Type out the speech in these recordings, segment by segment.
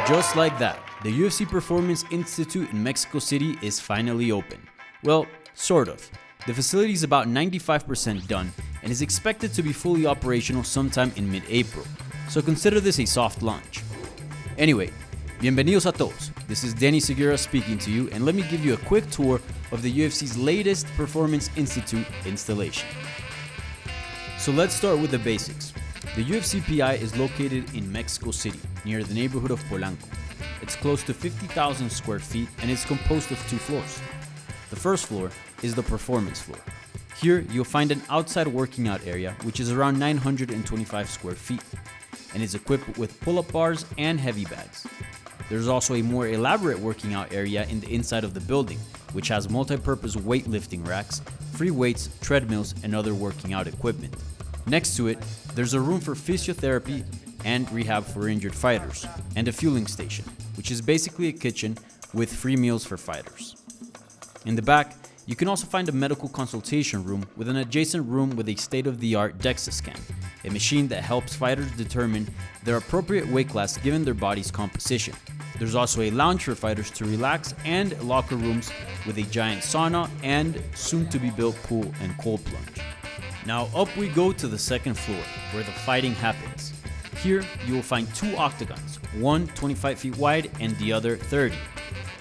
Just like that, the UFC Performance Institute in Mexico City is finally open. Well, sort of. The facility is about 95% done and is expected to be fully operational sometime in mid-April, so consider this a soft launch. Anyway, bienvenidos a todos. This is Danny Segura speaking to you, and let me give you a quick tour of the UFC's latest Performance Institute installation. So let's start with the basics. The UFC PI is located in Mexico City, near the neighborhood of Polanco. It's close to 50,000 square feet and is composed of 2 floors. The first floor is the performance floor. Here you'll find an outside working out area which is around 925 square feet and is equipped with pull-up bars and heavy bags. There's also a more elaborate working out area in the inside of the building, which has multi-purpose weightlifting racks, free weights, treadmills, and other working out equipment. Next to it, there's a room for physiotherapy and rehab for injured fighters, and a fueling station, which is basically a kitchen with free meals for fighters. In the back, you can also find a medical consultation room with an adjacent room with a state-of-the-art DEXA scan, a machine that helps fighters determine their appropriate weight class given their body's composition. There's also a lounge for fighters to relax and locker rooms with a giant sauna and soon-to-be-built pool and cold plunge. Now up we go to the second floor, where the fighting happens. Here you will find 2 octagons, one 25 feet wide and the other 30.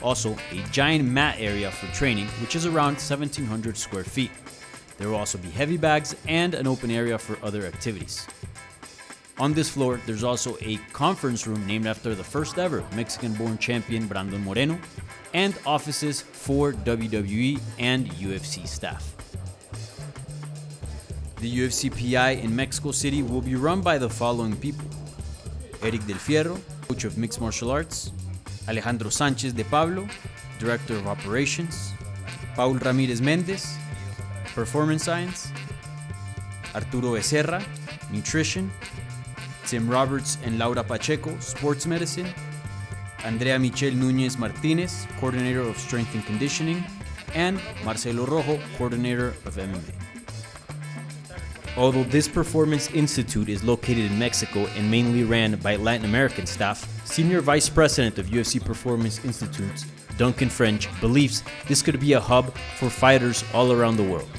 Also, a giant mat area for training, which is around 1,700 square feet. There will also be heavy bags and an open area for other activities. On this floor, there's also a conference room named after the first ever Mexican-born champion Brandon Moreno, and offices for WWE and UFC staff. The UFC PI in Mexico City will be run by the following people: Eric Del Fierro, coach of mixed martial arts; Alejandro Sanchez de Pablo, director of operations; Paul Ramirez Mendez, performance science; Arturo Becerra, nutrition; Tim Roberts and Laura Pacheco, sports medicine; Andrea Michelle Núñez Martinez, coordinator of strength and conditioning; and Marcelo Rojo, coordinator of MMA. Although this Performance Institute is located in Mexico and mainly ran by Latin American staff, Senior Vice President of UFC Performance Institutes, Duncan French, believes this could be a hub for fighters all around the world.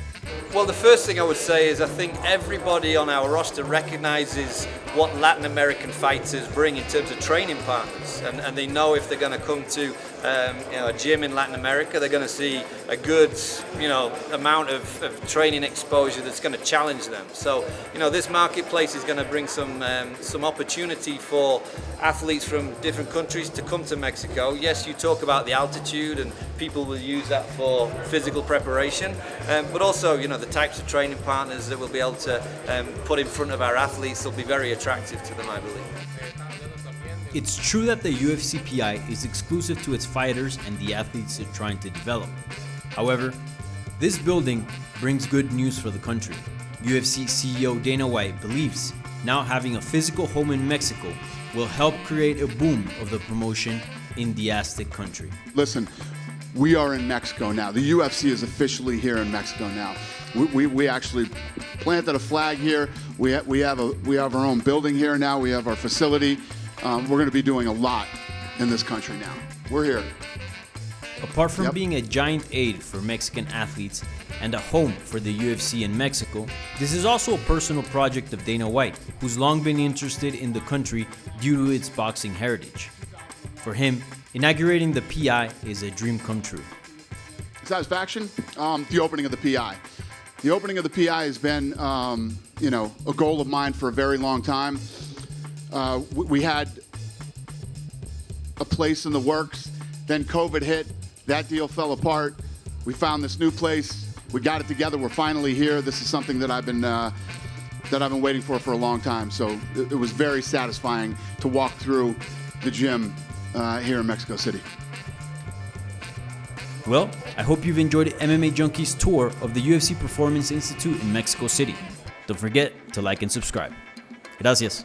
Well, the first thing I would say is I think everybody on our roster recognizes what Latin American fighters bring in terms of training partners, and they know if they're going to come to a gym in Latin America, they're going to see a good amount of training exposure that's going to challenge them. So this marketplace is going to bring some opportunity for athletes from different countries to come to Mexico. Yes, you talk about the altitude, and people will use that for physical preparation, but also the types of training partners that we'll be able to put in front of our athletes will be very attractive to them, I believe. It's true that the UFC PI is exclusive to its fighters and the athletes it's trying to develop. However, this building brings good news for the country. UFC CEO Dana White believes now having a physical home in Mexico will help create a boom of the promotion in the Aztec country. Listen, we are in Mexico now. The UFC is officially here in Mexico now. We actually planted a flag here. We have our own building here now. We have our facility. We're going to be doing a lot in this country now. We're here. Apart from being a giant aid for Mexican athletes and a home for the UFC in Mexico, this is also a personal project of Dana White, who's long been interested in the country due to its boxing heritage. For him, inaugurating the PI is a dream come true. Satisfaction? The opening of the PI. The opening of the PI has been, a goal of mine for a very long time. We had a place in the works, then COVID hit, that deal fell apart. We found this new place, we got it together, we're finally here. This is something that I've been waiting for a long time. So it was very satisfying to walk through the gym here in Mexico City. Well, I hope you've enjoyed MMA Junkie's tour of the UFC Performance Institute in Mexico City. Don't forget to like and subscribe. Gracias.